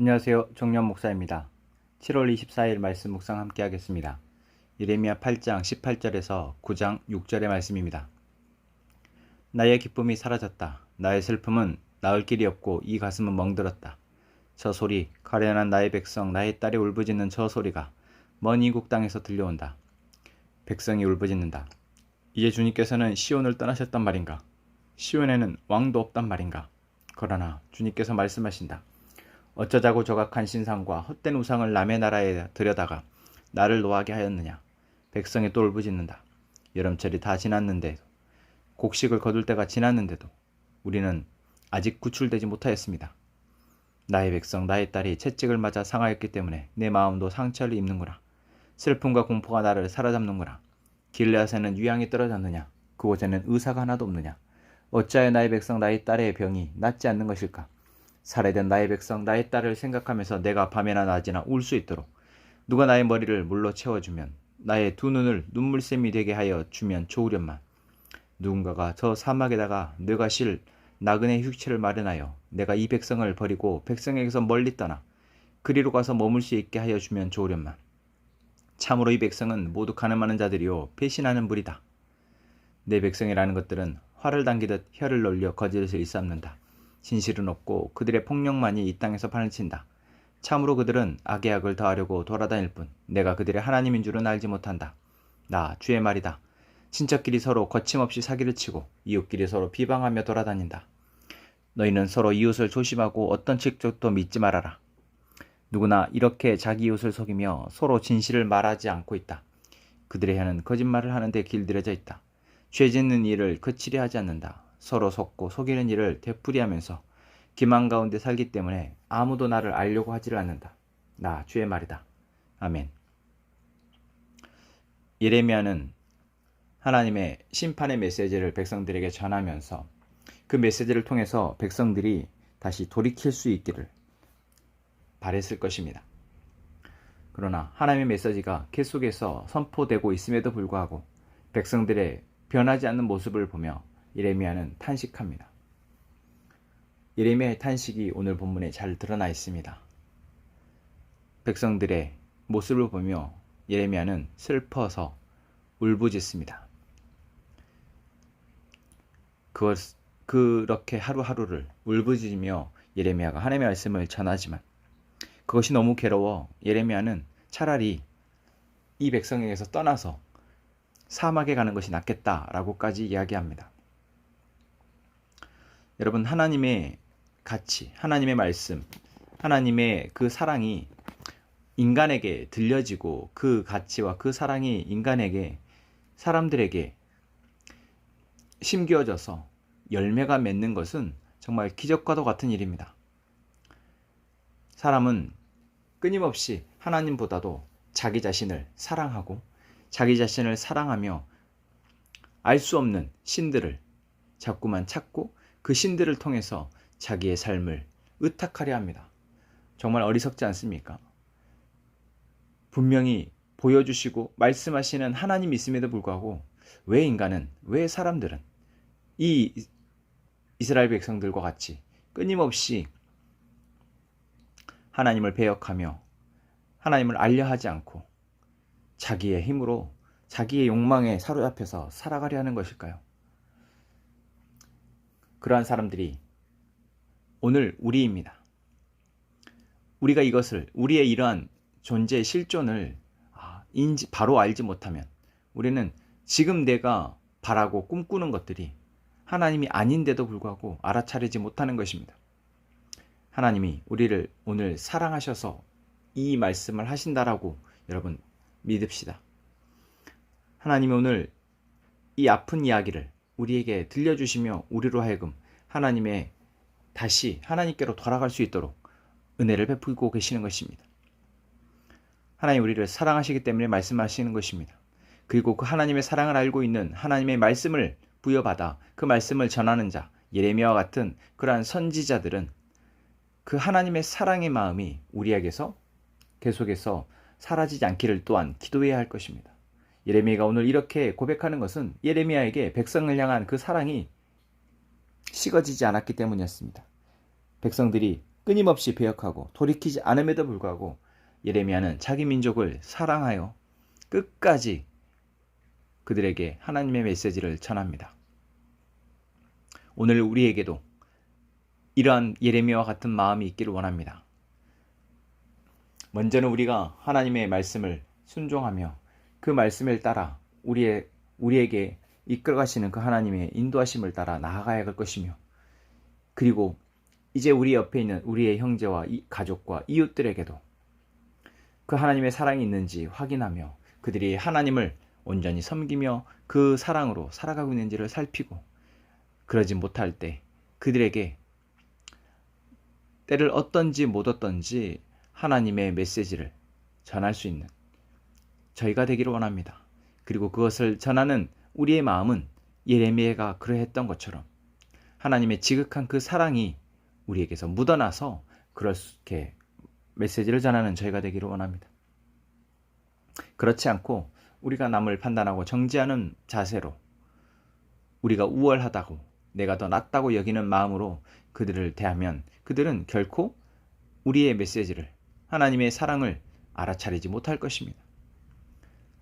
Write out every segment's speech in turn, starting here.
안녕하세요. 정년 목사입니다. 7월 24일 말씀 묵상 함께 하겠습니다. 예레미야 8장 18절에서 9장 6절의 말씀입니다. 나의 기쁨이 사라졌다. 나의 슬픔은 나을 길이 없고 이 가슴은 멍들었다. 저 소리, 가련한 나의 백성, 나의 딸이 울부짖는 저 소리가 먼 이국 땅에서 들려온다. 백성이 울부짖는다. 이제 주님께서는 시온을 떠나셨단 말인가? 시온에는 왕도 없단 말인가? 그러나 주님께서 말씀하신다. 어쩌자고 저각한 신상과 헛된 우상을 남의 나라에 들여다가 나를 노하게 하였느냐. 백성이 또 울부짖는다. 여름철이 다 지났는데도, 곡식을 거둘 때가 지났는데도 우리는 아직 구출되지 못하였습니다. 나의 백성, 나의 딸이 채찍을 맞아 상하였기 때문에 내 마음도 상처를 입는구나. 슬픔과 공포가 나를 사로잡는구나. 길르앗에는 유향이 떨어졌느냐. 그곳에는 의사가 하나도 없느냐. 어찌하여 나의 백성, 나의 딸의 병이 낫지 않는 것일까. 살해된 나의 백성, 나의 딸을 생각하면서 내가 밤이나 낮이나 울 수 있도록 누가 나의 머리를 물로 채워주면, 나의 두 눈을 눈물샘이 되게 하여 주면 좋으련만. 누군가가 저 사막에다가 뇌가 실 나그네 흉체를 마련하여 내가 이 백성을 버리고 백성에게서 멀리 떠나 그리로 가서 머물 수 있게 하여 주면 좋으련만. 참으로 이 백성은 모두 가늠하는 자들이요 배신하는 무리다. 내 백성이라는 것들은 활을 당기듯 혀를 놀려 거짓을 일삼는다. 진실은 없고 그들의 폭력만이 이 땅에서 판을친다. 참으로 그들은 악의 악을 더하려고 돌아다닐 뿐 내가 그들의 하나님인 줄은 알지 못한다. 나 주의 말이다. 친척끼리 서로 거침없이 사기를 치고 이웃끼리 서로 비방하며 돌아다닌다. 너희는 서로 이웃을 조심하고 어떤 직접도 믿지 말아라. 누구나 이렇게 자기 이웃을 속이며 서로 진실을 말하지 않고 있다. 그들의 혀는 거짓말을 하는데 길들여져 있다. 죄 짓는 일을 그치려 하지 않는다. 서로 속고 속이는 일을 되풀이하면서 기만 가운데 살기 때문에 아무도 나를 알려고 하지를 않는다. 나 주의 말이다. 아멘. 예레미야는 하나님의 심판의 메시지를 백성들에게 전하면서 그 메시지를 통해서 백성들이 다시 돌이킬 수 있기를 바랬을 것입니다. 그러나 하나님의 메시지가 계속해서 선포되고 있음에도 불구하고 백성들의 변하지 않는 모습을 보며 예레미야는 탄식합니다. 예레미야의 탄식이 오늘 본문에 잘 드러나 있습니다. 백성들의 모습을 보며 예레미야는 슬퍼서 울부짖습니다. 그렇게 하루하루를 울부짖으며 예레미야가 하나님의 말씀을 전하지만 그것이 너무 괴로워 예레미야는 차라리 이 백성에게서 떠나서 사막에 가는 것이 낫겠다라고까지 이야기합니다. 여러분, 하나님의 가치, 하나님의 말씀, 하나님의 그 사랑이 인간에게 들려지고 그 가치와 그 사랑이 인간에게, 사람들에게 심겨져서 열매가 맺는 것은 정말 기적과도 같은 일입니다. 사람은 끊임없이 하나님보다도 자기 자신을 사랑하고 자기 자신을 사랑하며 알 수 없는 신들을 자꾸만 찾고 그 신들을 통해서 자기의 삶을 의탁하려 합니다. 정말 어리석지 않습니까? 분명히 보여주시고 말씀하시는 하나님 있음에도 불구하고 왜 인간은, 왜 사람들은 이 이스라엘 백성들과 같이 끊임없이 하나님을 배역하며 하나님을 알려 하지 않고 자기의 힘으로 자기의 욕망에 사로잡혀서 살아가려 하는 것일까요? 그러한 사람들이 오늘 우리입니다. 우리가 이것을, 우리의 이러한 존재의 실존을 바로 알지 못하면 우리는 지금 내가 바라고 꿈꾸는 것들이 하나님이 아닌데도 불구하고 알아차리지 못하는 것입니다. 하나님이 우리를 오늘 사랑하셔서 이 말씀을 하신다라고 여러분 믿읍시다. 하나님이 오늘 이 아픈 이야기를 우리에게 들려주시며 우리로 하여금 하나님의 다시 하나님께로 돌아갈 수 있도록 은혜를 베풀고 계시는 것입니다. 하나님 우리를 사랑하시기 때문에 말씀하시는 것입니다. 그리고 그 하나님의 사랑을 알고 있는 하나님의 말씀을 부여받아 그 말씀을 전하는 자, 예레미야와 같은 그러한 선지자들은 그 하나님의 사랑의 마음이 우리에게서 계속해서 사라지지 않기를 또한 기도해야 할 것입니다. 예레미야가 오늘 이렇게 고백하는 것은 예레미야에게 백성을 향한 그 사랑이 식어지지 않았기 때문이었습니다. 백성들이 끊임없이 배역하고 돌이키지 않음에도 불구하고 예레미야는 자기 민족을 사랑하여 끝까지 그들에게 하나님의 메시지를 전합니다. 오늘 우리에게도 이러한 예레미야와 같은 마음이 있기를 원합니다. 먼저는 우리가 하나님의 말씀을 순종하며 그 말씀을 따라 우리에게 이끌어가시는 그 하나님의 인도하심을 따라 나아가야 할 것이며, 그리고 이제 우리 옆에 있는 우리의 형제와 가족과 이웃들에게도 그 하나님의 사랑이 있는지 확인하며 그들이 하나님을 온전히 섬기며 그 사랑으로 살아가고 있는지를 살피고, 그러지 못할 때 그들에게 때를 얻든지 못 얻든지 하나님의 메시지를 전할 수 있는 저희가 되기를 원합니다. 그리고 그것을 전하는 우리의 마음은 예레미야가 그러했던 것처럼 하나님의 지극한 그 사랑이 우리에게서 묻어나서 그렇게 메시지를 전하는 저희가 되기를 원합니다. 그렇지 않고 우리가 남을 판단하고 정죄하는 자세로, 우리가 우월하다고 내가 더 낫다고 여기는 마음으로 그들을 대하면 그들은 결코 우리의 메시지를, 하나님의 사랑을 알아차리지 못할 것입니다.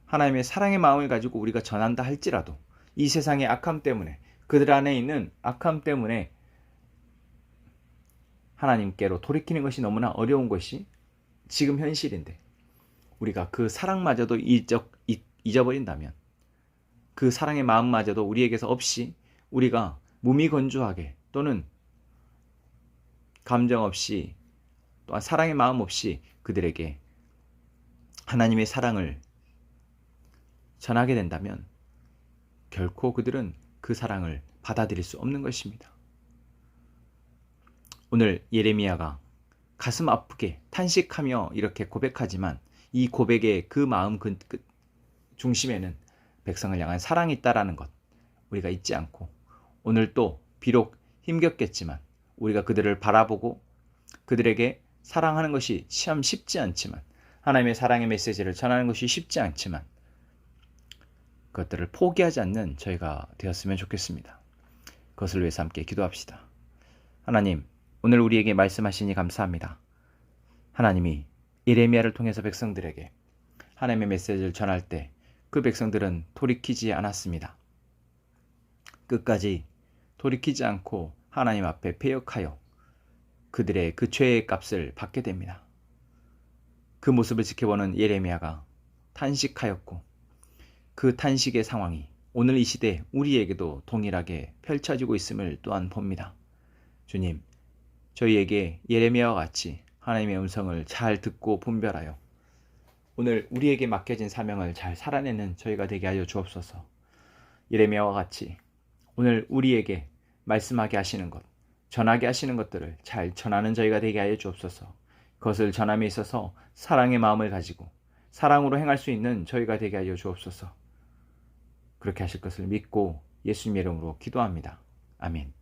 하나님의 사랑의 마음을 가지고 우리가 전한다 할지라도 이 세상의 악함 때문에, 그들 안에 있는 악함 때문에 하나님께로 돌이키는 것이 너무나 어려운 것이 지금 현실인데, 우리가 그 사랑마저도 잊어버린다면, 그 사랑의 마음마저도 우리에게서 없이 우리가 무미건조하게 또는 감정 없이 또한 사랑의 마음 없이 그들에게 하나님의 사랑을 전하게 된다면 결코 그들은 그 사랑을 받아들일 수 없는 것입니다. 오늘 예레미야가 가슴 아프게 탄식하며 이렇게 고백하지만 이 고백의 그 마음 중심에는 백성을 향한 사랑이 있다라는 것 우리가 잊지 않고, 오늘 또 비록 힘겹겠지만 우리가 그들을 바라보고 그들에게 사랑하는 것이 참 쉽지 않지만, 하나님의 사랑의 메시지를 전하는 것이 쉽지 않지만 그것들을 포기하지 않는 저희가 되었으면 좋겠습니다. 그것을 위해서 함께 기도합시다. 하나님, 오늘 우리에게 말씀하시니 감사합니다. 하나님이 예레미야를 통해서 백성들에게 하나님의 메시지를 전할 때 그 백성들은 돌이키지 않았습니다. 끝까지 돌이키지 않고 하나님 앞에 패역하여 그들의 그 죄의 값을 받게 됩니다. 그 모습을 지켜보는 예레미야가 탄식하였고, 그 탄식의 상황이 오늘 이 시대 우리에게도 동일하게 펼쳐지고 있음을 또한 봅니다. 주님, 저희에게 예레미야와 같이 하나님의 음성을 잘 듣고 분별하여 오늘 우리에게 맡겨진 사명을 잘 살아내는 저희가 되게 하여 주옵소서. 예레미야와 같이 오늘 우리에게 말씀하게 하시는 것, 전하게 하시는 것들을 잘 전하는 저희가 되게 하여 주옵소서. 그것을 전함에 있어서 사랑의 마음을 가지고 사랑으로 행할 수 있는 저희가 되게 하여 주옵소서. 그렇게 하실 것을 믿고 예수님의 이름으로 기도합니다. 아멘.